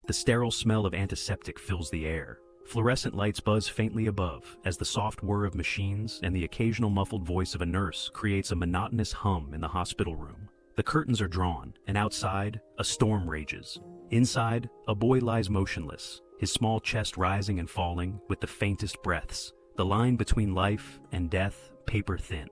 The sterile smell of antiseptic fills the air. Fluorescent lights buzz faintly above as the soft whir of machines and the occasional muffled voice of a nurse creates a monotonous hum in the hospital room. The curtains are drawn, and outside, a storm rages. Inside, a boy lies motionless, his small chest rising and falling with the faintest breaths, the line between life and death paper thin.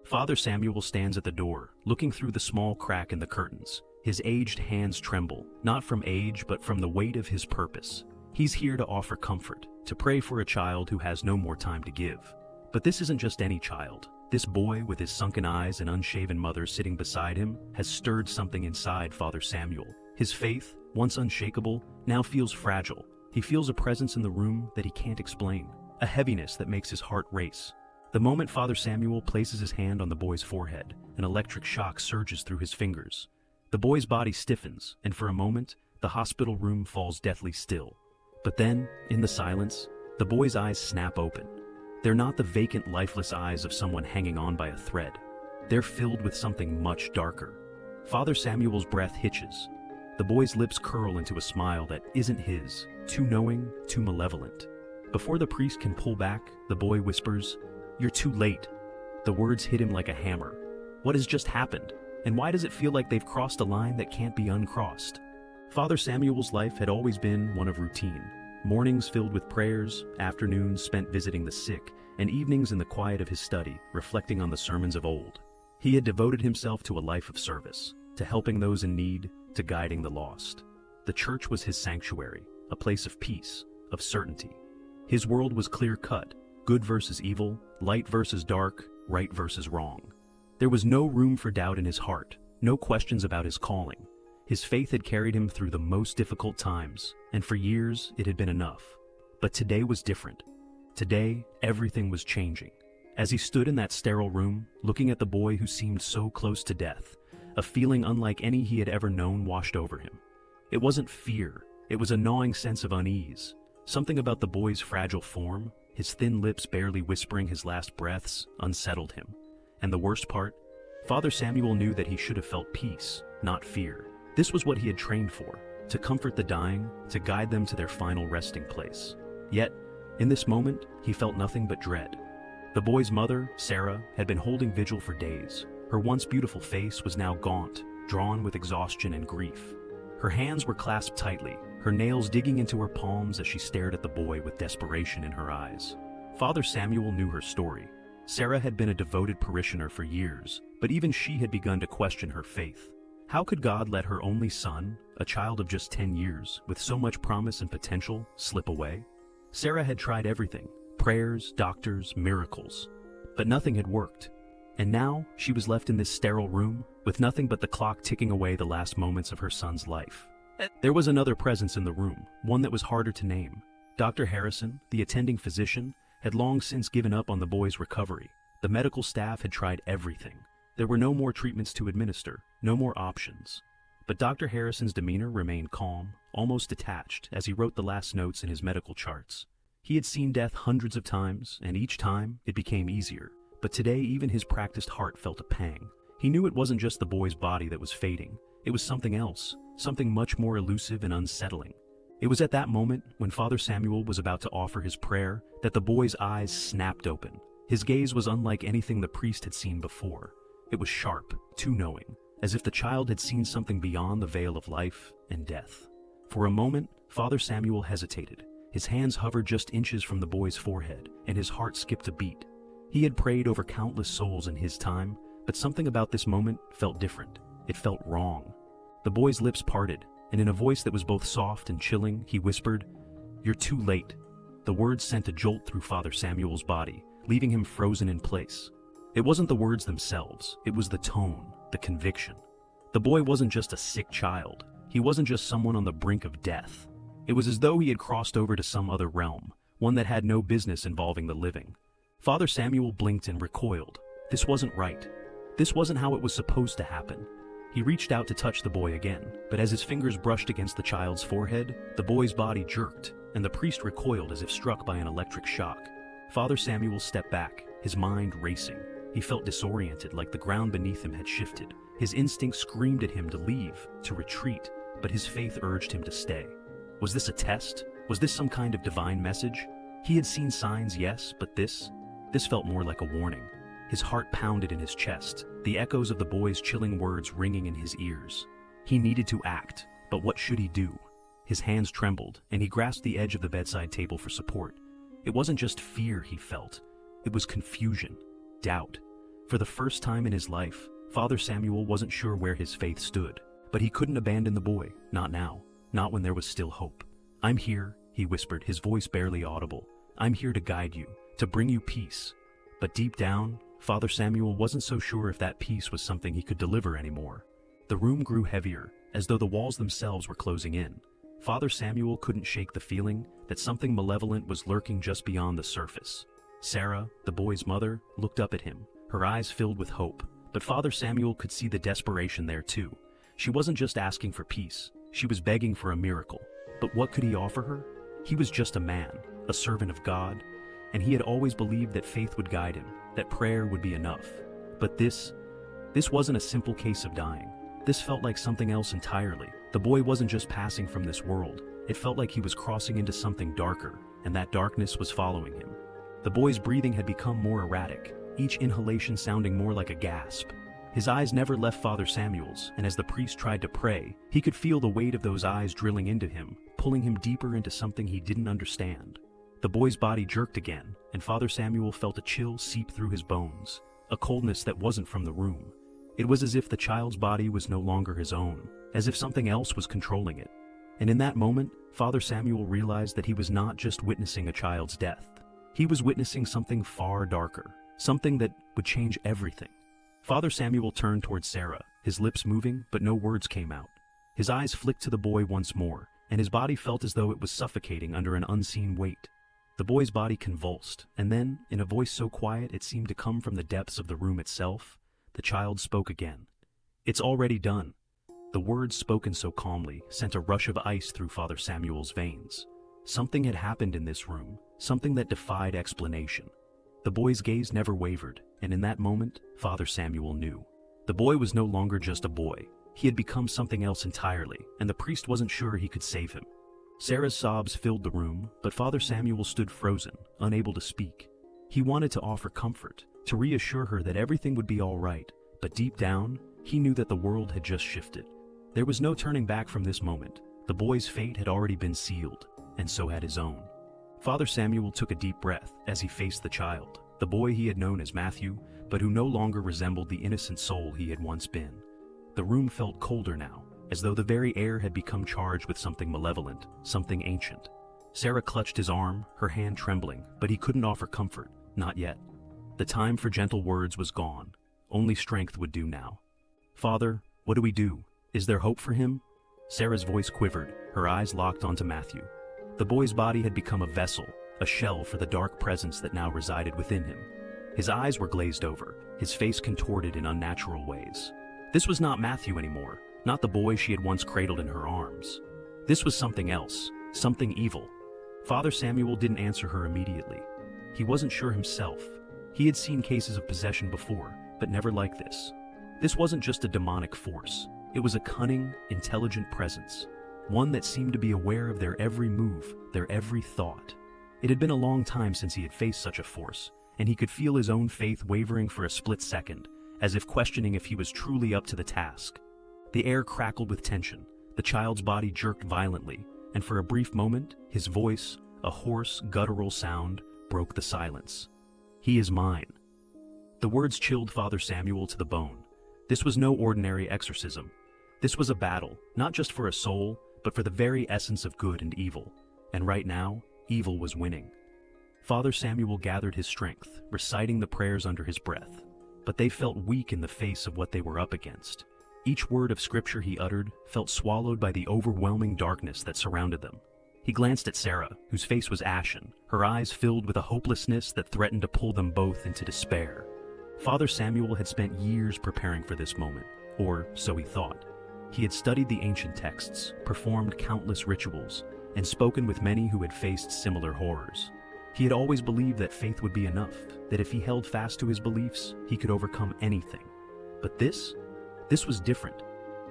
Father Samuel stands at the door, looking through the small crack in the curtains. His aged hands tremble, not from age but from the weight of his purpose. He's here to offer comfort, to pray for a child who has no more time to give. But this isn't just any child. This boy, with his sunken eyes and unshaven mother sitting beside him, has stirred something inside Father Samuel. His faith, once unshakable, now feels fragile. He feels a presence in the room that he can't explain, a heaviness that makes his heart race. The moment Father Samuel places his hand on the boy's forehead, an electric shock surges through his fingers. The boy's body stiffens, and for a moment, the hospital room falls deathly still. But then, in the silence, the boy's eyes snap open. They're not the vacant, lifeless eyes of someone hanging on by a thread. They're filled with something much darker. Father Samuel's breath hitches. The boy's lips curl into a smile that isn't his, too knowing, too malevolent. Before the priest can pull back, the boy whispers, "You're too late." The words hit him like a hammer. What has just happened? And why does it feel like they've crossed a line that can't be uncrossed? Father Samuel's life had always been one of routine. Mornings filled with prayers, afternoons spent visiting the sick, and evenings in the quiet of his study, reflecting on the sermons of old. He had devoted himself to a life of service, to helping those in need, to guiding the lost. The church was his sanctuary, a place of peace, of certainty. His world was clear-cut, good versus evil, light versus dark, right versus wrong. There was no room for doubt in his heart, no questions about his calling. His faith had carried him through the most difficult times, and for years it had been enough. But today was different. Today, everything was changing. As he stood in that sterile room, looking at the boy who seemed so close to death, a feeling unlike any he had ever known washed over him. It wasn't fear, it was a gnawing sense of unease. Something about the boy's fragile form, his thin lips barely whispering his last breaths, unsettled him. And the worst part? Father Samuel knew that he should have felt peace, not fear. This was what he had trained for, to comfort the dying, to guide them to their final resting place. Yet, in this moment, he felt nothing but dread. The boy's mother, Sarah, had been holding vigil for days. Her once beautiful face was now gaunt, drawn with exhaustion and grief. Her hands were clasped tightly, her nails digging into her palms as she stared at the boy with desperation in her eyes. Father Samuel knew her story. Sarah had been a devoted parishioner for years, but even she had begun to question her faith. How could God let her only son, a child of just 10 years, with so much promise and potential, slip away? Sarah had tried everything, prayers, doctors, miracles, but nothing had worked. And now she was left in this sterile room, with nothing but the clock ticking away the last moments of her son's life. There was another presence in the room, one that was harder to name. Dr. Harrison, the attending physician, had long since given up on the boy's recovery. The medical staff had tried everything. There were no more treatments to administer, no more options. But Dr. Harrison's demeanor remained calm, almost detached, as he wrote the last notes in his medical charts. He had seen death hundreds of times, and each time it became easier. But today even his practiced heart felt a pang. He knew it wasn't just the boy's body that was fading. It was something else, something much more elusive and unsettling. It was at that moment, when Father Samuel was about to offer his prayer, that the boy's eyes snapped open. His gaze was unlike anything the priest had seen before. It was sharp, too knowing, as if the child had seen something beyond the veil of life and death. For a moment, Father Samuel hesitated. His hands hovered just inches from the boy's forehead, and his heart skipped a beat. He had prayed over countless souls in his time, but something about this moment felt different. It felt wrong. The boy's lips parted, and in a voice that was both soft and chilling, he whispered, "You're too late." The words sent a jolt through Father Samuel's body, leaving him frozen in place. It wasn't the words themselves, it was the tone, the conviction. The boy wasn't just a sick child. He wasn't just someone on the brink of death. It was as though he had crossed over to some other realm, one that had no business involving the living. Father Samuel blinked and recoiled. This wasn't right. This wasn't how it was supposed to happen. He reached out to touch the boy again, but as his fingers brushed against the child's forehead, the boy's body jerked, and the priest recoiled as if struck by an electric shock. Father Samuel stepped back, his mind racing. He felt disoriented, like the ground beneath him had shifted. His instinct screamed at him to leave, to retreat, but his faith urged him to stay. Was this a test? Was this some kind of divine message? He had seen signs, yes, but this felt more like a warning. His heart pounded in his chest, the echoes of the boy's chilling words ringing in his ears. He needed to act, but what should he do? His hands trembled, and he grasped the edge of the bedside table for support. It wasn't just fear he felt. It was confusion, doubt. For the first time in his life, Father Samuel wasn't sure where his faith stood, but he couldn't abandon the boy, not now, not when there was still hope. "I'm here," he whispered, his voice barely audible. "I'm here to guide you, to bring you peace." But deep down, Father Samuel wasn't so sure if that peace was something he could deliver anymore. The room grew heavier, as though the walls themselves were closing in. Father Samuel couldn't shake the feeling that something malevolent was lurking just beyond the surface. Sarah, the boy's mother, looked up at him, her eyes filled with hope, but Father Samuel could see the desperation there too. She wasn't just asking for peace, she was begging for a miracle. But what could he offer her? He was just a man, a servant of God, and he had always believed that faith would guide him, that prayer would be enough. But this wasn't a simple case of dying. This felt like something else entirely. The boy wasn't just passing from this world, it felt like he was crossing into something darker, and that darkness was following him. The boy's breathing had become more erratic, each inhalation sounding more like a gasp. His eyes never left Father Samuel's, and as the priest tried to pray, he could feel the weight of those eyes drilling into him, pulling him deeper into something he didn't understand. The boy's body jerked again, and Father Samuel felt a chill seep through his bones, a coldness that wasn't from the room. It was as if the child's body was no longer his own, as if something else was controlling it. And in that moment, Father Samuel realized that he was not just witnessing a child's death. He was witnessing something far darker, something that would change everything. Father Samuel turned towards Sarah, his lips moving, but no words came out. His eyes flicked to the boy once more, and his body felt as though it was suffocating under an unseen weight. The boy's body convulsed, and then, in a voice so quiet it seemed to come from the depths of the room itself, the child spoke again. "It's already done." The words spoken so calmly sent a rush of ice through Father Samuel's veins. Something had happened in this room, something that defied explanation. The boy's gaze never wavered, and in that moment, Father Samuel knew. The boy was no longer just a boy. He had become something else entirely, and the priest wasn't sure he could save him. Sarah's sobs filled the room, but Father Samuel stood frozen, unable to speak. He wanted to offer comfort, to reassure her that everything would be all right, but deep down, he knew that the world had just shifted. There was no turning back from this moment. The boy's fate had already been sealed, and so had his own. Father Samuel took a deep breath as he faced the child, the boy he had known as Matthew, but who no longer resembled the innocent soul he had once been. The room felt colder now, as though the very air had become charged with something malevolent, something ancient. Sarah clutched his arm, her hand trembling, but he couldn't offer comfort, not yet. The time for gentle words was gone. Only strength would do now. "Father, what do we do? Is there hope for him?" Sarah's voice quivered, her eyes locked onto Matthew. The boy's body had become a vessel, a shell for the dark presence that now resided within him. His eyes were glazed over, his face contorted in unnatural ways. This was not Matthew anymore, not the boy she had once cradled in her arms. This was something else, something evil. Father Samuel didn't answer her immediately. He wasn't sure himself. He had seen cases of possession before, but never like this. This wasn't just a demonic force. It was a cunning, intelligent presence. One that seemed to be aware of their every move, their every thought. It had been a long time since he had faced such a force, and he could feel his own faith wavering for a split second, as if questioning if he was truly up to the task. The air crackled with tension, the child's body jerked violently, and for a brief moment, his voice, a hoarse, guttural sound, broke the silence. "He is mine." The words chilled Father Samuel to the bone. This was no ordinary exorcism. This was a battle, not just for a soul, but for the very essence of good and evil. And right now, evil was winning. Father Samuel gathered his strength, reciting the prayers under his breath. But they felt weak in the face of what they were up against. Each word of scripture he uttered felt swallowed by the overwhelming darkness that surrounded them. He glanced at Sarah, whose face was ashen, her eyes filled with a hopelessness that threatened to pull them both into despair. Father Samuel had spent years preparing for this moment, or so he thought. He had studied the ancient texts, performed countless rituals, and spoken with many who had faced similar horrors. He had always believed that faith would be enough, that if he held fast to his beliefs, he could overcome anything. But this was different.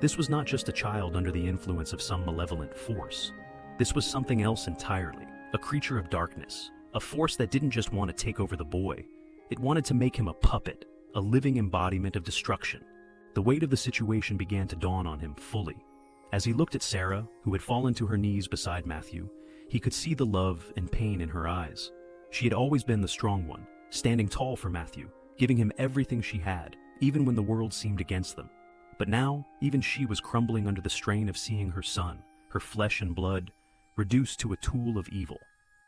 This was not just a child under the influence of some malevolent force. This was something else entirely, a creature of darkness, a force that didn't just want to take over the boy. It wanted to make him a puppet, a living embodiment of destruction. The weight of the situation began to dawn on him fully. As he looked at Sarah, who had fallen to her knees beside Matthew, he could see the love and pain in her eyes. She had always been the strong one, standing tall for Matthew, giving him everything she had, even when the world seemed against them. But now, even she was crumbling under the strain of seeing her son, her flesh and blood, reduced to a tool of evil.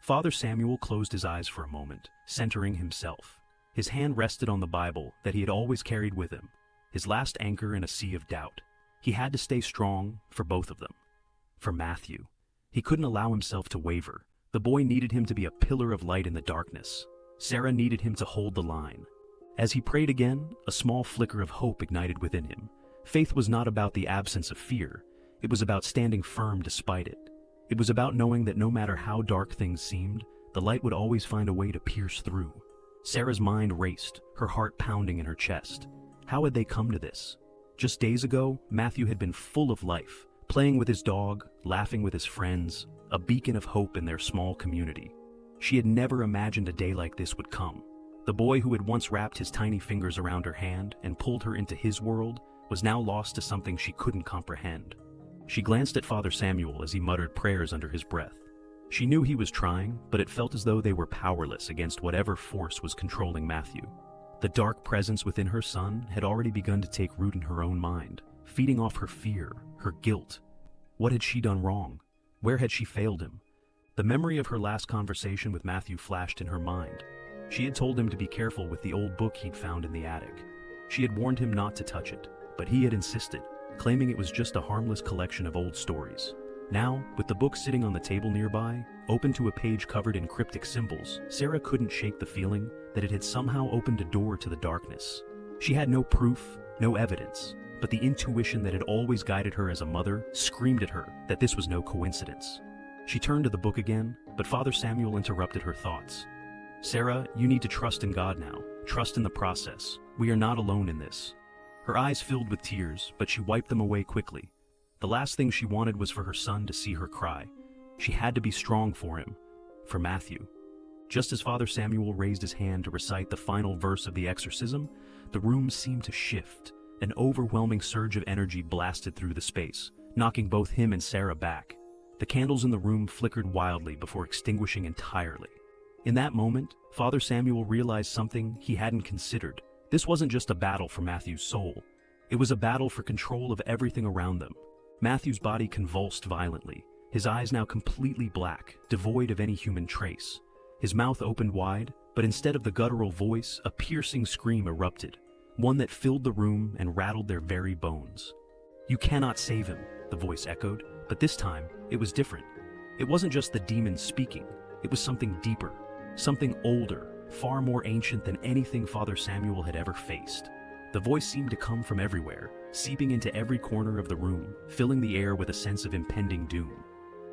Father Samuel closed his eyes for a moment, centering himself. His hand rested on the Bible that he had always carried with him, his last anchor in a sea of doubt. He had to stay strong for both of them. For Matthew. He couldn't allow himself to waver. The boy needed him to be a pillar of light in the darkness. Sarah needed him to hold the line. As he prayed again, a small flicker of hope ignited within him. Faith was not about the absence of fear. It was about standing firm despite it. It was about knowing that no matter how dark things seemed, the light would always find a way to pierce through. Sarah's mind raced, her heart pounding in her chest. How had they come to this? Just days ago, Matthew had been full of life, playing with his dog, laughing with his friends, a beacon of hope in their small community. She had never imagined a day like this would come. The boy who had once wrapped his tiny fingers around her hand and pulled her into his world was now lost to something she couldn't comprehend. She glanced at Father Samuel as he muttered prayers under his breath. She knew he was trying, but it felt as though they were powerless against whatever force was controlling Matthew. The dark presence within her son had already begun to take root in her own mind, feeding off her fear, her guilt. What had she done wrong? Where had she failed him? The memory of her last conversation with Matthew flashed in her mind. She had told him to be careful with the old book he'd found in the attic. She had warned him not to touch it, but he had insisted, claiming it was just a harmless collection of old stories. Now, with the book sitting on the table nearby, open to a page covered in cryptic symbols, Sarah couldn't shake the feeling that it had somehow opened a door to the darkness. She had no proof, no evidence, but the intuition that had always guided her as a mother screamed at her that this was no coincidence. She turned to the book again, but Father Samuel interrupted her thoughts. "Sarah, you need to trust in God now. Trust in the process. We are not alone in this." Her eyes filled with tears, but she wiped them away quickly. The last thing she wanted was for her son to see her cry. She had to be strong for him, for Matthew. Just as Father Samuel raised his hand to recite the final verse of the exorcism, the room seemed to shift. An overwhelming surge of energy blasted through the space, knocking both him and Sarah back. The candles in the room flickered wildly before extinguishing entirely. In that moment, Father Samuel realized something he hadn't considered. This wasn't just a battle for Matthew's soul. It was a battle for control of everything around them. Matthew's body convulsed violently, his eyes now completely black, devoid of any human trace. His mouth opened wide, but instead of the guttural voice, a piercing scream erupted, one that filled the room and rattled their very bones. "You cannot save him," the voice echoed, but this time, it was different. It wasn't just the demon speaking, it was something deeper, something older, far more ancient than anything Father Samuel had ever faced. The voice seemed to come from everywhere, seeping into every corner of the room, filling the air with a sense of impending doom.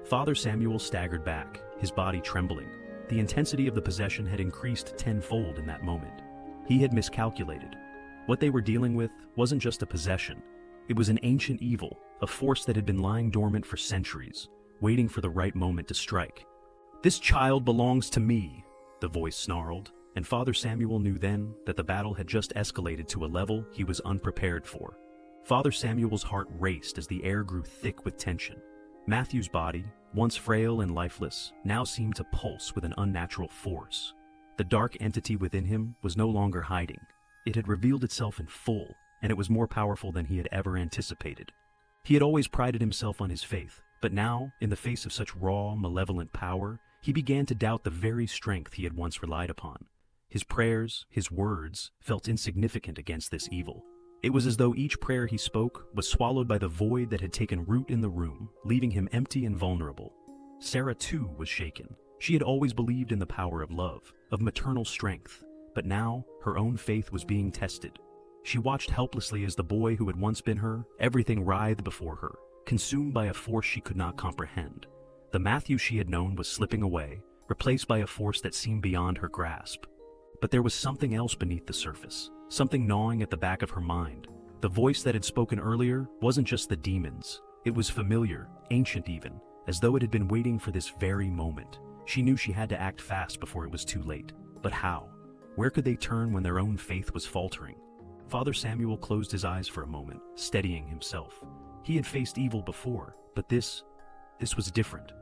Father Samuel staggered back, his body trembling. The intensity of the possession had increased tenfold in that moment. He had miscalculated. What they were dealing with wasn't just a possession. It was an ancient evil, a force that had been lying dormant for centuries, waiting for the right moment to strike. "This child belongs to me," the voice snarled, and Father Samuel knew then that the battle had just escalated to a level he was unprepared for. Father Samuel's heart raced as the air grew thick with tension. Matthew's body, once frail and lifeless, now seemed to pulse with an unnatural force. The dark entity within him was no longer hiding. It had revealed itself in full, and it was more powerful than he had ever anticipated. He had always prided himself on his faith, but now, in the face of such raw, malevolent power, he began to doubt the very strength he had once relied upon. His prayers, his words, felt insignificant against this evil. It was as though each prayer he spoke was swallowed by the void that had taken root in the room, leaving him empty and vulnerable. Sarah, too, was shaken. She had always believed in the power of love, of maternal strength, but now her own faith was being tested. She watched helplessly as the boy who had once been her, everything writhed before her, consumed by a force she could not comprehend. The Matthew she had known was slipping away, replaced by a force that seemed beyond her grasp. But there was something else beneath the surface, something gnawing at the back of her mind. The voice that had spoken earlier wasn't just the demons. It was familiar, ancient even, as though it had been waiting for this very moment. She knew she had to act fast before it was too late. But how? Where could they turn when their own faith was faltering? Father Samuel closed his eyes for a moment, steadying himself. He had faced evil before, but this was different.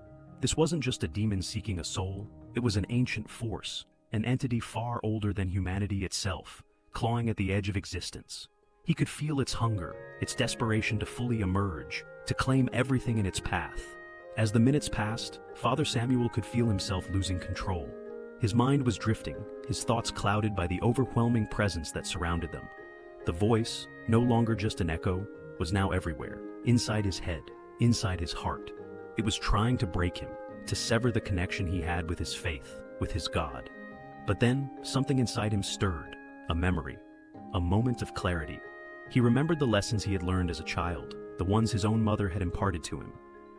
This wasn't just a demon seeking a soul, it was an ancient force, an entity far older than humanity itself, clawing at the edge of existence. He could feel its hunger, its desperation to fully emerge, to claim everything in its path. As the minutes passed, Father Samuel could feel himself losing control. His mind was drifting, his thoughts clouded by the overwhelming presence that surrounded them. The voice, no longer just an echo, was now everywhere, inside his head, inside his heart. It was trying to break him, to sever the connection he had with his faith, with his God. But then, something inside him stirred, a memory, a moment of clarity. He remembered the lessons he had learned as a child, the ones his own mother had imparted to him.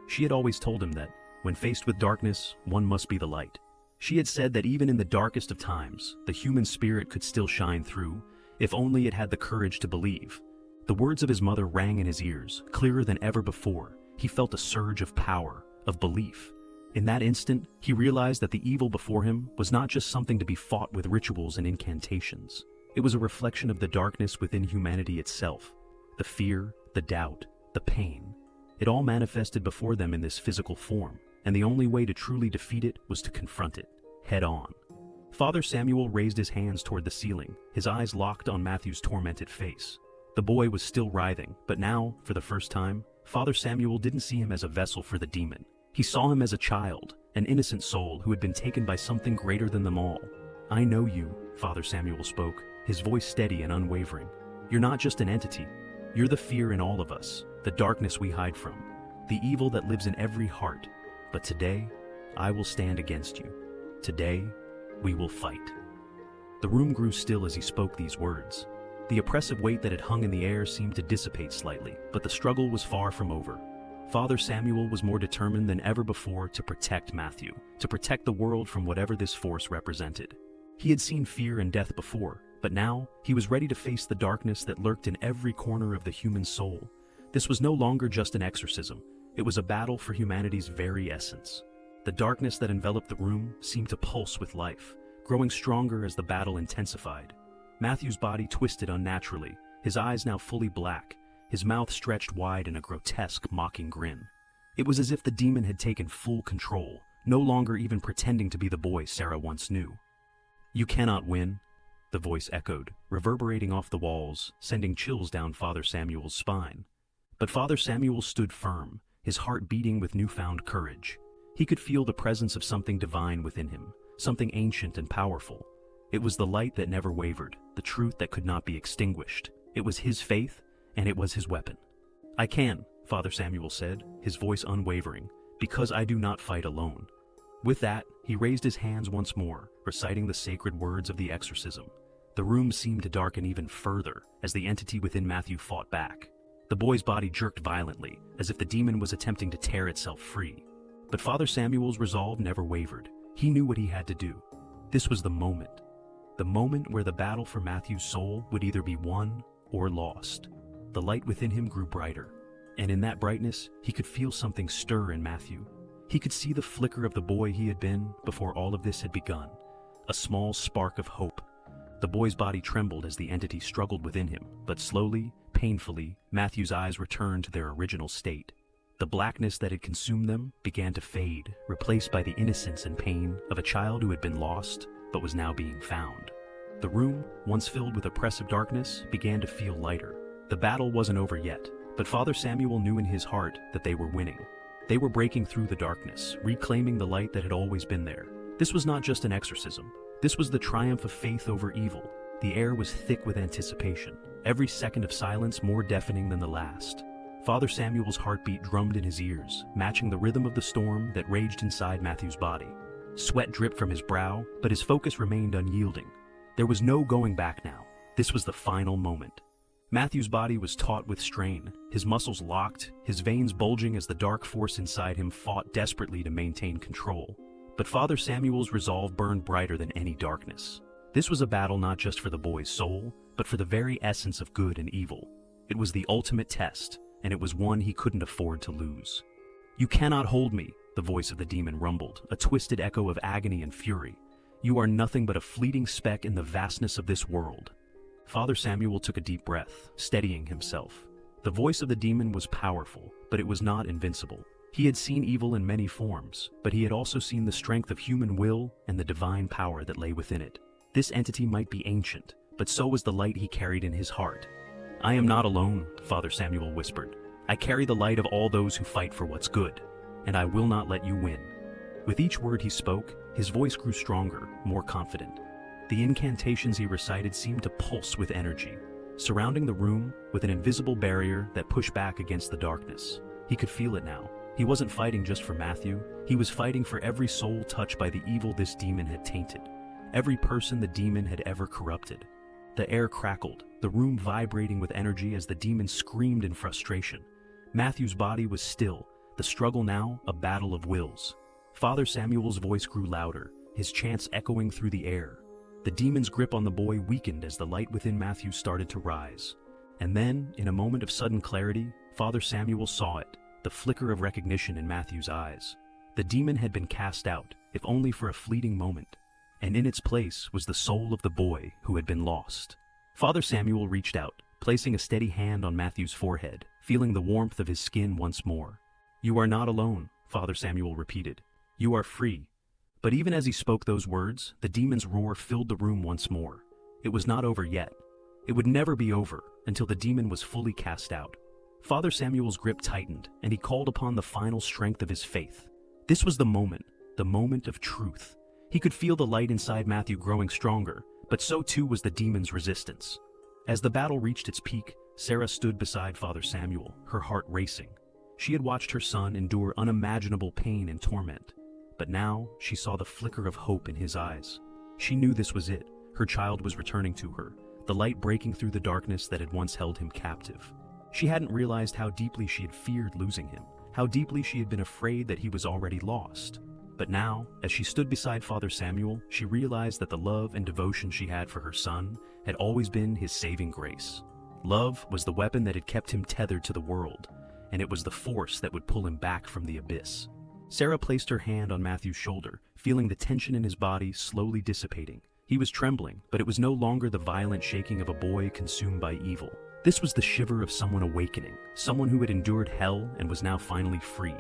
She had always told him that, when faced with darkness, one must be the light. She had said that even in the darkest of times, the human spirit could still shine through, if only it had the courage to believe. The words of his mother rang in his ears, clearer than ever before. He felt a surge of power, of belief. In that instant, he realized that the evil before him was not just something to be fought with rituals and incantations. It was a reflection of the darkness within humanity itself. The fear, the doubt, the pain. It all manifested before them in this physical form, and the only way to truly defeat it was to confront it, head on. Father Samuel raised his hands toward the ceiling, his eyes locked on Matthew's tormented face. The boy was still writhing, but now, for the first time, Father Samuel didn't see him as a vessel for the demon. He saw him as a child, an innocent soul who had been taken by something greater than them all. "I know you," Father Samuel spoke, his voice steady and unwavering. "You're not just an entity. You're the fear in all of us, the darkness we hide from, the evil that lives in every heart. But today, I will stand against you. Today, we will fight." The room grew still as he spoke these words. The oppressive weight that had hung in the air seemed to dissipate slightly, but the struggle was far from over. Father Samuel was more determined than ever before to protect Matthew, to protect the world from whatever this force represented. He had seen fear and death before, but now he was ready to face the darkness that lurked in every corner of the human soul. This was no longer just an exorcism, it was a battle for humanity's very essence. The darkness that enveloped the room seemed to pulse with life, growing stronger as the battle intensified. Matthew's body twisted unnaturally, his eyes now fully black, his mouth stretched wide in a grotesque, mocking grin. It was as if the demon had taken full control, no longer even pretending to be the boy Sarah once knew. "You cannot win," the voice echoed, reverberating off the walls, sending chills down Father Samuel's spine. But Father Samuel stood firm, his heart beating with newfound courage. He could feel the presence of something divine within him, something ancient and powerful. It was the light that never wavered, the truth that could not be extinguished. It was his faith, and it was his weapon. "I can," Father Samuel said, his voice unwavering, "because I do not fight alone." With that, he raised his hands once more, reciting the sacred words of the exorcism. The room seemed to darken even further as the entity within Matthew fought back. The boy's body jerked violently, as if the demon was attempting to tear itself free. But Father Samuel's resolve never wavered. He knew what he had to do. This was the moment where the battle for Matthew's soul would either be won or lost. The light within him grew brighter, and in that brightness, he could feel something stir in Matthew. He could see the flicker of the boy he had been before all of this had begun, a small spark of hope. The boy's body trembled as the entity struggled within him, but slowly, painfully, Matthew's eyes returned to their original state. The blackness that had consumed them began to fade, replaced by the innocence and pain of a child who had been lost, but was now being found. The room, once filled with oppressive darkness, began to feel lighter. The battle wasn't over yet, but Father Samuel knew in his heart that they were winning. They were breaking through the darkness, reclaiming the light that had always been there. This was not just an exorcism. This was the triumph of faith over evil. The air was thick with anticipation, every second of silence more deafening than the last. Father Samuel's heartbeat drummed in his ears, matching the rhythm of the storm that raged inside Matthew's body. Sweat dripped from his brow, but his focus remained unyielding. There was no going back now. This was the final moment. Matthew's body was taut with strain, his muscles locked, his veins bulging as the dark force inside him fought desperately to maintain control. But Father Samuel's resolve burned brighter than any darkness. This was a battle not just for the boy's soul, but for the very essence of good and evil. It was the ultimate test, and it was one he couldn't afford to lose. "You cannot hold me," the voice of the demon rumbled, a twisted echo of agony and fury. "You are nothing but a fleeting speck in the vastness of this world." Father Samuel took a deep breath, steadying himself. The voice of the demon was powerful, but it was not invincible. He had seen evil in many forms, but he had also seen the strength of human will and the divine power that lay within it. This entity might be ancient, but so was the light he carried in his heart. "I am not alone," Father Samuel whispered. "I carry the light of all those who fight for what's good, and I will not let you win." With each word he spoke, his voice grew stronger, more confident. The incantations he recited seemed to pulse with energy, surrounding the room with an invisible barrier that pushed back against the darkness. He could feel it now. He wasn't fighting just for Matthew, he was fighting for every soul touched by the evil this demon had tainted, every person the demon had ever corrupted. The air crackled, the room vibrating with energy as the demon screamed in frustration. Matthew's body was still, the struggle now a battle of wills. Father Samuel's voice grew louder, his chants echoing through the air. The demon's grip on the boy weakened as the light within Matthew started to rise. And then, in a moment of sudden clarity, Father Samuel saw it, the flicker of recognition in Matthew's eyes. The demon had been cast out, if only for a fleeting moment, and in its place was the soul of the boy who had been lost. Father Samuel reached out, placing a steady hand on Matthew's forehead, feeling the warmth of his skin once more. "You are not alone," Father Samuel repeated. "You are free." But even as he spoke those words, the demon's roar filled the room once more. It was not over yet. It would never be over until the demon was fully cast out. Father Samuel's grip tightened, and he called upon the final strength of his faith. This was the moment of truth. He could feel the light inside Matthew growing stronger, but so too was the demon's resistance. As the battle reached its peak, Sarah stood beside Father Samuel, her heart racing. She had watched her son endure unimaginable pain and torment, but now she saw the flicker of hope in his eyes. She knew this was it. Her child was returning to her, the light breaking through the darkness that had once held him captive. She hadn't realized how deeply she had feared losing him, how deeply she had been afraid that he was already lost. But now, as she stood beside Father Samuel, she realized that the love and devotion she had for her son had always been his saving grace. Love was the weapon that had kept him tethered to the world, and it was the force that would pull him back from the abyss. Sarah placed her hand on Matthew's shoulder, feeling the tension in his body slowly dissipating. He was trembling, but it was no longer the violent shaking of a boy consumed by evil. This was the shiver of someone awakening, someone who had endured hell and was now finally free.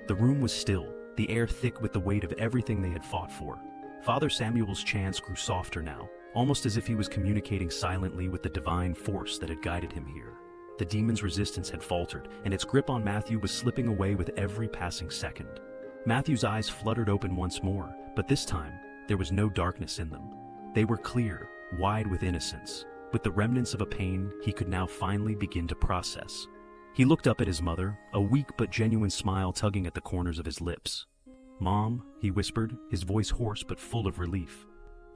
The room was still, the air thick with the weight of everything they had fought for. Father Samuel's chants grew softer now, almost as if he was communicating silently with the divine force that had guided him here. The demon's resistance had faltered, and its grip on Matthew was slipping away with every passing second. Matthew's eyes fluttered open once more, but this time, there was no darkness in them. They were clear, wide with innocence, with the remnants of a pain he could now finally begin to process. He looked up at his mother, a weak but genuine smile tugging at the corners of his lips. "Mom," he whispered, his voice hoarse but full of relief.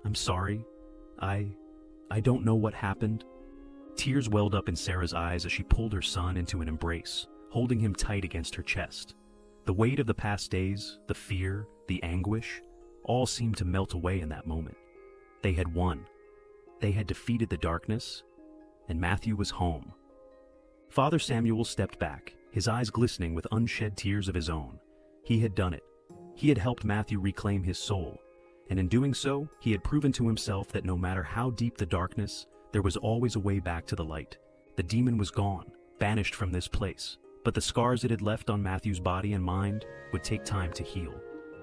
"I'm sorry. I don't know what happened." Tears welled up in Sarah's eyes as she pulled her son into an embrace, holding him tight against her chest. The weight of the past days, the fear, the anguish, all seemed to melt away in that moment. They had won. They had defeated the darkness, and Matthew was home. Father Samuel stepped back, his eyes glistening with unshed tears of his own. He had done it. He had helped Matthew reclaim his soul, and in doing so, he had proven to himself that no matter how deep the darkness, there was always a way back to the light. The demon was gone, banished from this place, but the scars it had left on Matthew's body and mind would take time to heal.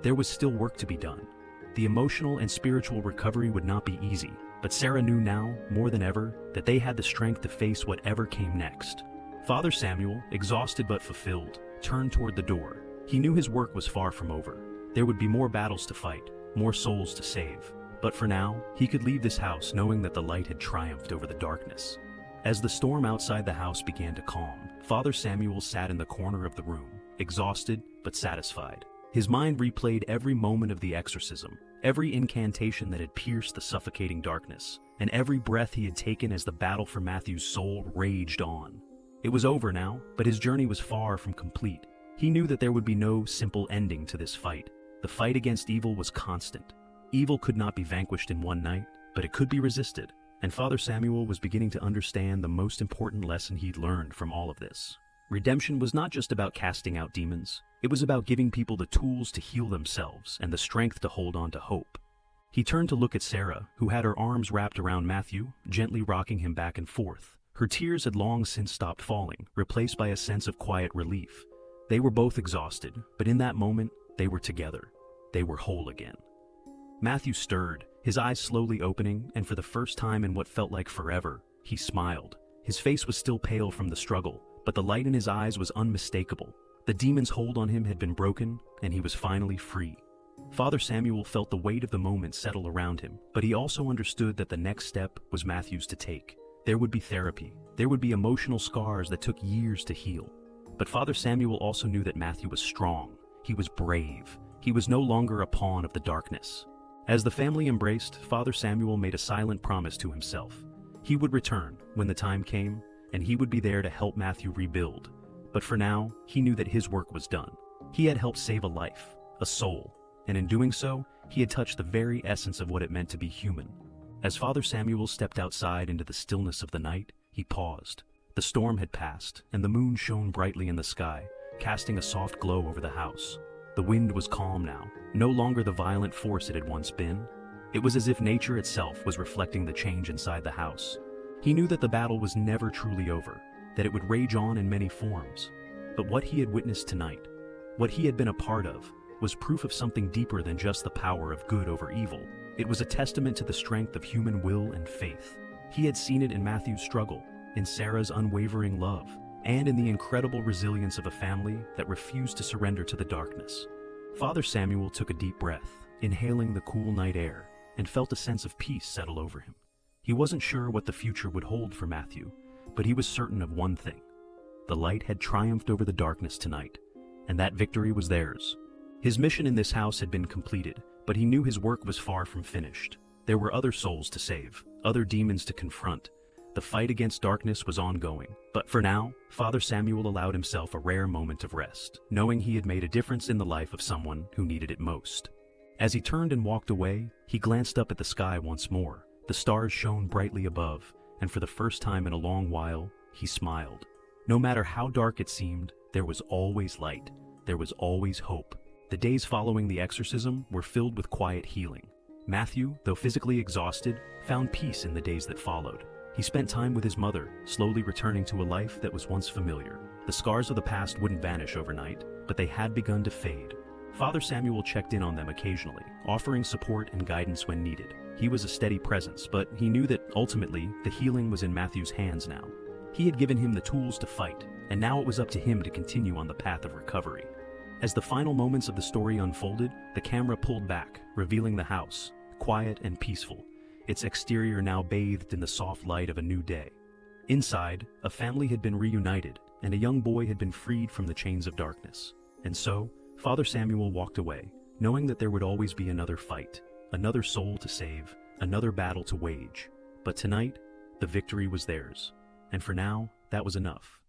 There was still work to be done. The emotional and spiritual recovery would not be easy, but Sarah knew now, more than ever, that they had the strength to face whatever came next. Father Samuel, exhausted but fulfilled, turned toward the door. He knew his work was far from over. There would be more battles to fight, more souls to save. But for now, he could leave this house knowing that the light had triumphed over the darkness. As the storm outside the house began to calm, Father Samuel sat in the corner of the room, exhausted but satisfied. His mind replayed every moment of the exorcism, every incantation that had pierced the suffocating darkness, and every breath he had taken as the battle for Matthew's soul raged on. It was over now, but his journey was far from complete. He knew that there would be no simple ending to this fight. The fight against evil was constant. Evil could not be vanquished in one night, but it could be resisted, and Father Samuel was beginning to understand the most important lesson he'd learned from all of this. Redemption was not just about casting out demons, it was about giving people the tools to heal themselves and the strength to hold on to hope. He turned to look at Sarah, who had her arms wrapped around Matthew, gently rocking him back and forth. Her tears had long since stopped falling, replaced by a sense of quiet relief. They were both exhausted, but in that moment, they were together. They were whole again. Matthew stirred, his eyes slowly opening, and for the first time in what felt like forever, he smiled. His face was still pale from the struggle, but the light in his eyes was unmistakable. The demon's hold on him had been broken, and he was finally free. Father Samuel felt the weight of the moment settle around him, but he also understood that the next step was Matthew's to take. There would be therapy. There would be emotional scars that took years to heal. But Father Samuel also knew that Matthew was strong. He was brave. He was no longer a pawn of the darkness. As the family embraced, Father Samuel made a silent promise to himself. He would return when the time came, and he would be there to help Matthew rebuild. But for now, he knew that his work was done. He had helped save a life, a soul, and in doing so, he had touched the very essence of what it meant to be human. As Father Samuel stepped outside into the stillness of the night, he paused. The storm had passed, and the moon shone brightly in the sky, casting a soft glow over the house. The wind was calm now, no longer the violent force it had once been. It was as if nature itself was reflecting the change inside the house. He knew that the battle was never truly over, that it would rage on in many forms. But what he had witnessed tonight, what he had been a part of, was proof of something deeper than just the power of good over evil. It was a testament to the strength of human will and faith. He had seen it in Matthew's struggle, in Sarah's unwavering love, and in the incredible resilience of a family that refused to surrender to the darkness. Father Samuel took a deep breath, inhaling the cool night air, and felt a sense of peace settle over him. He wasn't sure what the future would hold for Matthew, but he was certain of one thing. The light had triumphed over the darkness tonight, and that victory was theirs. His mission in this house had been completed, but he knew his work was far from finished. There were other souls to save, other demons to confront. The fight against darkness was ongoing, but for now, Father Samuel allowed himself a rare moment of rest, knowing he had made a difference in the life of someone who needed it most. As he turned and walked away, he glanced up at the sky once more. The stars shone brightly above, and for the first time in a long while, he smiled. No matter how dark it seemed, there was always light. There was always hope. The days following the exorcism were filled with quiet healing. Matthew, though physically exhausted, found peace in the days that followed. He spent time with his mother, slowly returning to a life that was once familiar. The scars of the past wouldn't vanish overnight, but they had begun to fade. Father Samuel checked in on them occasionally, offering support and guidance when needed. He was a steady presence, but he knew that ultimately the healing was in Matthew's hands now. He had given him the tools to fight, and now it was up to him to continue on the path of recovery. As the final moments of the story unfolded, the camera pulled back, revealing the house, quiet and peaceful, its exterior now bathed in the soft light of a new day. Inside, a family had been reunited, and a young boy had been freed from the chains of darkness. And so, Father Samuel walked away, knowing that there would always be another fight, another soul to save, another battle to wage. But tonight, the victory was theirs. And for now, that was enough.